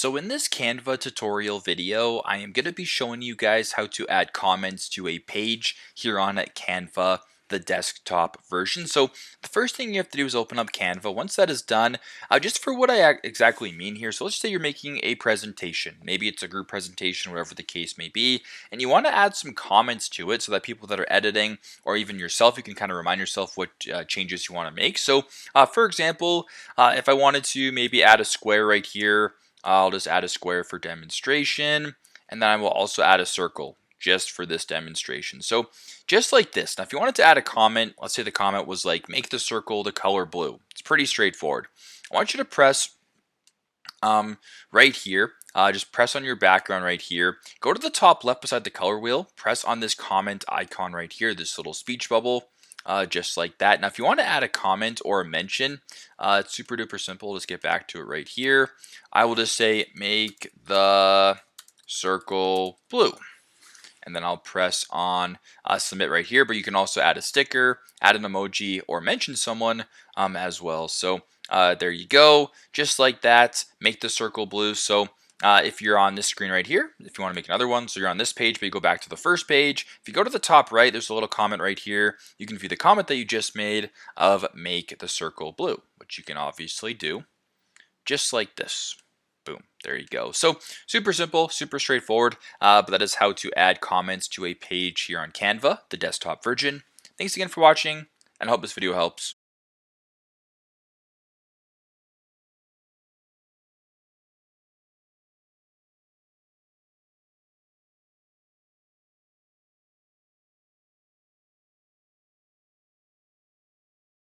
So in this Canva tutorial video, I am going to be showing you guys how to add comments to a page here on Canva, the desktop version. So the first thing you have to do is open up Canva. Once that is done, just for what I exactly mean here. So let's say you're making a presentation. Maybe it's a group presentation, whatever the case may be, and you want to add some comments to it so that people that are editing or even yourself, you can kind of remind yourself what changes you want to make. So for example, if I wanted to maybe add a square right here, I'll just add a square for demonstration, and then I will also add a circle just for this demonstration. So just like this. Now, if you wanted to add a comment, let's say the comment was like, make the circle the color blue. It's pretty straightforward. I want you to press right here. Just press on your background right here. Go to the top left beside the color wheel. Press on this comment icon right here, this little speech bubble. Just like that. Now, if you want to add a comment or a mention, it's super duper simple. Just get back to it right here. I will just say, make the circle blue. And then I'll press on submit right here. But you can also add a sticker, add an emoji, or mention someone as well. So there you go. Just like that, make the circle blue. So if you're on this screen right here, if you want to make another one, so you're on this page, but you go back to the first page. If you go to the top right, there's a little comment right here. You can view the comment that you just made of make the circle blue, which you can obviously do just like this. Boom, there you go. So super simple, super straightforward, but that is how to add comments to a page here on Canva, the desktop version. Thanks again for watching, and I hope this video helps.